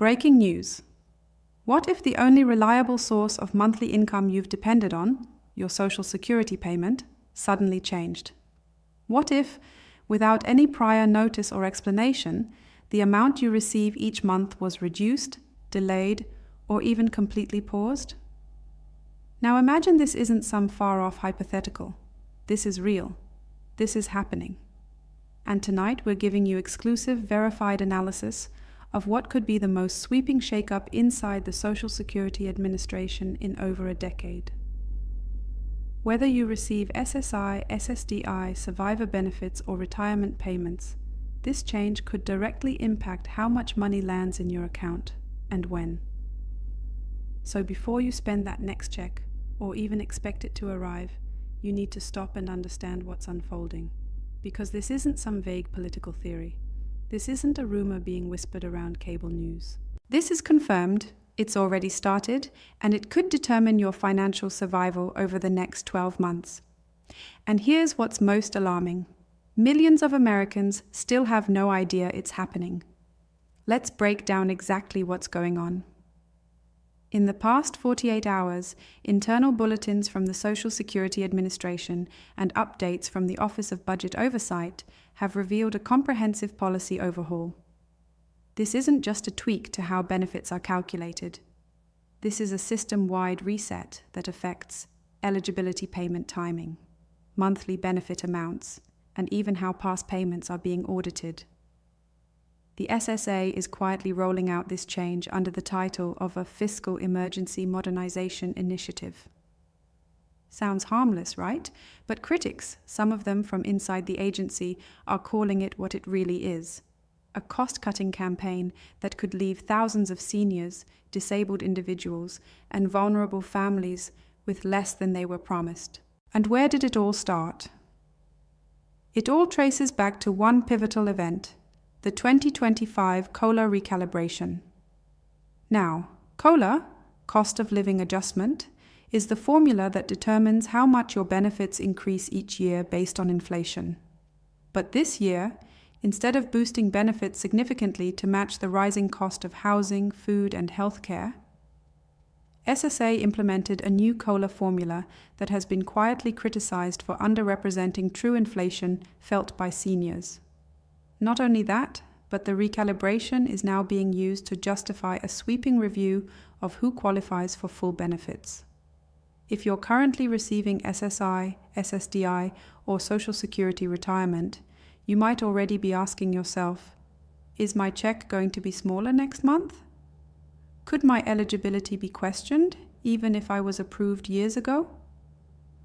Breaking news. What if the only reliable source of monthly income you've depended on, your Social Security payment, suddenly changed? What if, without any prior notice or explanation, the amount you receive each month was reduced, delayed, or even completely paused? Now imagine this isn't some far-off hypothetical. This is real. This is happening. And tonight we're giving you exclusive, verified analysis of what could be the most sweeping shakeup inside the Social Security Administration in over a decade. Whether you receive SSI, SSDI, survivor benefits, or retirement payments, this change could directly impact how much money lands in your account and when. So before you spend that next check, or even expect it to arrive, you need to stop and understand what's unfolding. Because this isn't some vague political theory. This isn't a rumor being whispered around cable news. This is confirmed, it's already started, and it could determine your financial survival over the next 12 months. And here's what's most alarming. Millions of Americans still have no idea it's happening. Let's break down exactly what's going on. In the past 48 hours, internal bulletins from the Social Security Administration and updates from the Office of Budget Oversight have revealed a comprehensive policy overhaul. This isn't just a tweak to how benefits are calculated. This is a system-wide reset that affects eligibility payment timing, monthly benefit amounts, and even how past payments are being audited. The SSA is quietly rolling out this change under the title of a Fiscal Emergency Modernization Initiative. Sounds harmless, right? But critics, some of them from inside the agency, are calling it what it really is: a cost-cutting campaign that could leave thousands of seniors, disabled individuals, and vulnerable families with less than they were promised. And where did it all start? It all traces back to one pivotal event: the 2025 COLA recalibration. Now, COLA, cost of living adjustment, is the formula that determines how much your benefits increase each year based on inflation. But this year, instead of boosting benefits significantly to match the rising cost of housing, food, and healthcare, SSA implemented a new COLA formula that has been quietly criticized for underrepresenting true inflation felt by seniors. Not only that, but the recalibration is now being used to justify a sweeping review of who qualifies for full benefits. If you're currently receiving SSI, SSDI, or Social Security retirement, you might already be asking yourself, is my check going to be smaller next month? Could my eligibility be questioned, even if I was approved years ago?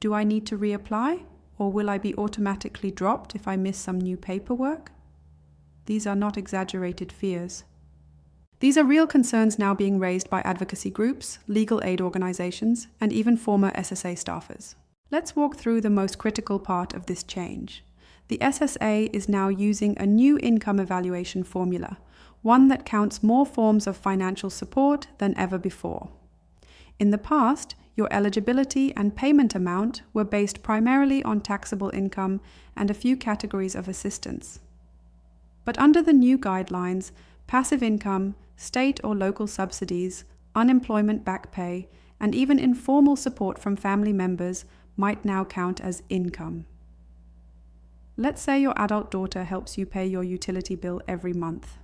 Do I need to reapply, or will I be automatically dropped if I miss some new paperwork? These are not exaggerated fears. These are real concerns now being raised by advocacy groups, legal aid organizations, and even former SSA staffers. Let's walk through the most critical part of this change. The SSA is now using a new income evaluation formula, one that counts more forms of financial support than ever before. In the past, your eligibility and payment amount were based primarily on taxable income and a few categories of assistance. But under the new guidelines, passive income, state or local subsidies, unemployment back pay, and even informal support from family members might now count as income. Let's say your adult daughter helps you pay your utility bill every month.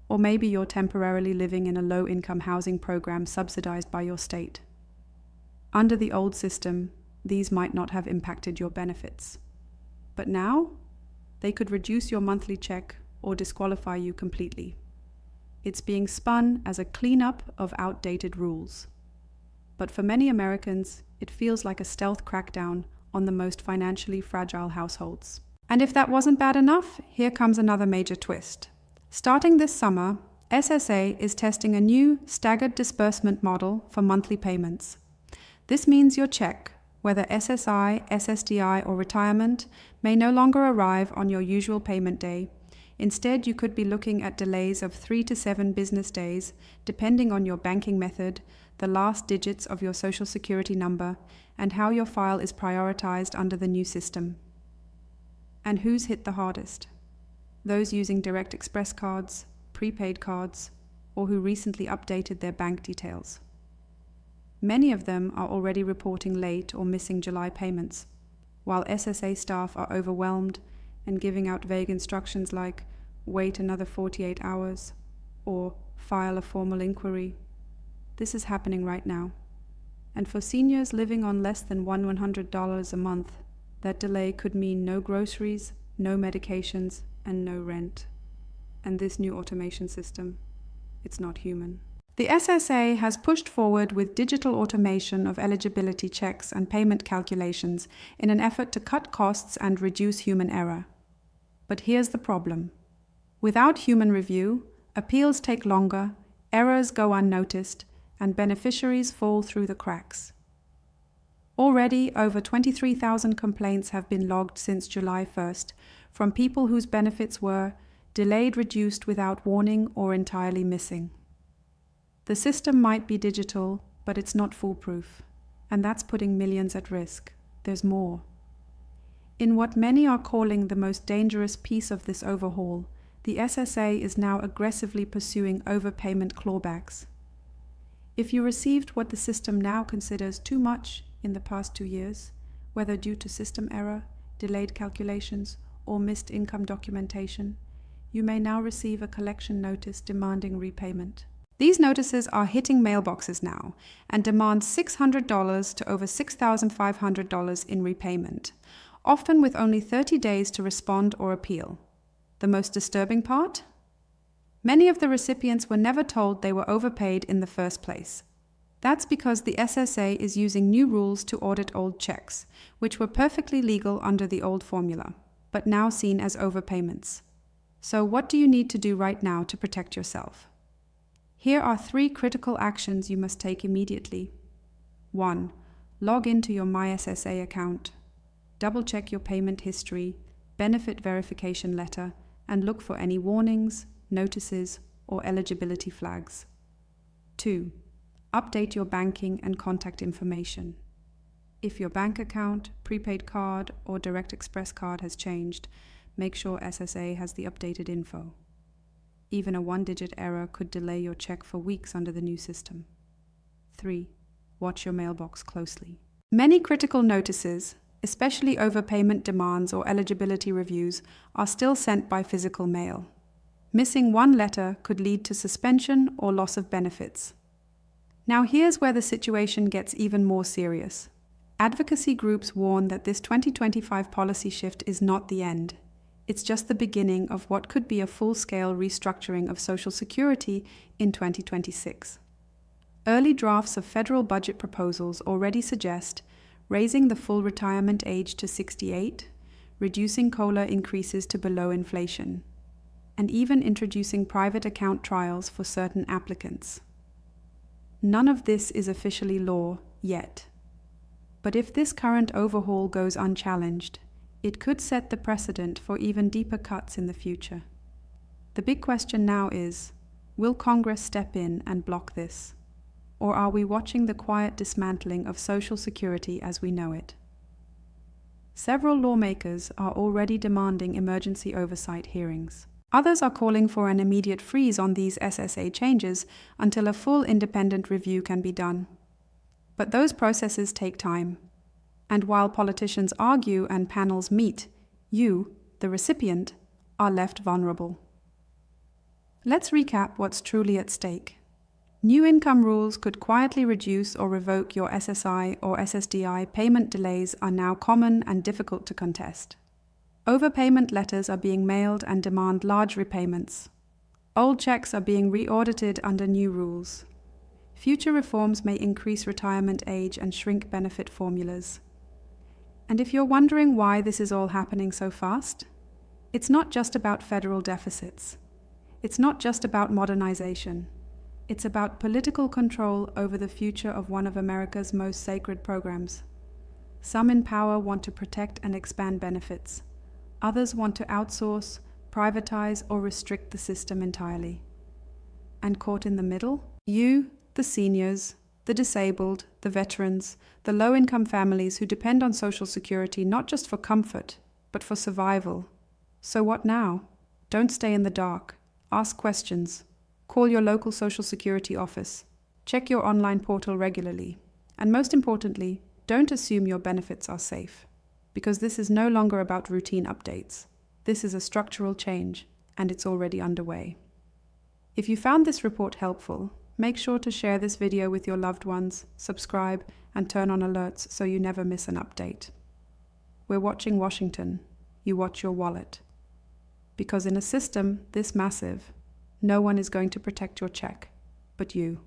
Or maybe you're temporarily living in a low-income housing program subsidized by your state. Under the old system, these might not have impacted your benefits. But now, they could reduce your monthly check or disqualify you completely. It's being spun as a cleanup of outdated rules. But for many Americans, it feels like a stealth crackdown on the most financially fragile households. And if that wasn't bad enough, here comes another major twist. Starting this summer, SSA is testing a new staggered disbursement model for monthly payments. This means your check, whether SSI, SSDI, or retirement, may no longer arrive on your usual payment day. Instead, you could be looking at delays of 3 to 7 business days, depending on your banking method, the last digits of your Social Security number, and how your file is prioritized under the new system. And who's hit the hardest? Those using Direct Express cards, prepaid cards, or who recently updated their bank details. Many of them are already reporting late or missing July payments, while SSA staff are overwhelmed and giving out vague instructions like wait another 48 hours or file a formal inquiry. This is happening right now. And for seniors living on less than $100 a month, that delay could mean no groceries, no medications, and no rent. And this new automation system, it's not human. The SSA has pushed forward with digital automation of eligibility checks and payment calculations in an effort to cut costs and reduce human error. But here's the problem. Without human review, appeals take longer, errors go unnoticed, and beneficiaries fall through the cracks. Already, over 23,000 complaints have been logged since July 1st from people whose benefits were delayed, reduced without warning, or entirely missing. The system might be digital, but it's not foolproof, and that's putting millions at risk. There's more. In what many are calling the most dangerous piece of this overhaul, the SSA is now aggressively pursuing overpayment clawbacks. If you received what the system now considers too much in the past 2 years, whether due to system error, delayed calculations, or missed income documentation, you may now receive a collection notice demanding repayment. These notices are hitting mailboxes now and demand $600 to over $6,500 in repayment, often with only 30 days to respond or appeal. The most disturbing part? Many of the recipients were never told they were overpaid in the first place. That's because the SSA is using new rules to audit old checks, which were perfectly legal under the old formula, but now seen as overpayments. So what do you need to do right now to protect yourself? Here are 3 critical actions you must take immediately. 1. Log into your MySSA account. Double-check your payment history, benefit verification letter, and look for any warnings, notices, or eligibility flags. 2. Update your banking and contact information. If your bank account, prepaid card, or Direct Express card has changed, make sure SSA has the updated info. Even a 1-digit error could delay your check for weeks under the new system. 3. Watch your mailbox closely. Many critical notices, especially overpayment demands or eligibility reviews, are still sent by physical mail. Missing one letter could lead to suspension or loss of benefits. Now here's where the situation gets even more serious. Advocacy groups warn that this 2025 policy shift is not the end. It's just the beginning of what could be a full-scale restructuring of Social Security in 2026. Early drafts of federal budget proposals already suggest raising the full retirement age to 68, reducing COLA increases to below inflation, and even introducing private account trials for certain applicants. None of this is officially law yet. But if this current overhaul goes unchallenged, it could set the precedent for even deeper cuts in the future. The big question now is, will Congress step in and block this? Or are we watching the quiet dismantling of Social Security as we know it? Several lawmakers are already demanding emergency oversight hearings. Others are calling for an immediate freeze on these SSA changes until a full independent review can be done. But those processes take time. And while politicians argue and panels meet, you, the recipient, are left vulnerable. Let's recap what's truly at stake. New income rules could quietly reduce or revoke your SSI or SSDI. Payment delays are now common and difficult to contest. Overpayment letters are being mailed and demand large repayments. Old checks are being re-audited under new rules. Future reforms may increase retirement age and shrink benefit formulas. And if you're wondering why this is all happening so fast, it's not just about federal deficits. It's not just about modernization. It's about political control over the future of one of America's most sacred programs. Some in power want to protect and expand benefits. Others want to outsource, privatize, or restrict the system entirely. And caught in the middle? You, the seniors, the disabled, the veterans, the low-income families who depend on Social Security not just for comfort, but for survival. So what now? Don't stay in the dark. Ask questions. Call your local Social Security office. Check your online portal regularly. And most importantly, don't assume your benefits are safe, because this is no longer about routine updates. This is a structural change, and it's already underway. If you found this report helpful, make sure to share this video with your loved ones, subscribe, and turn on alerts so you never miss an update. We're watching Washington. You watch your wallet. Because in a system this massive, no one is going to protect your check but you.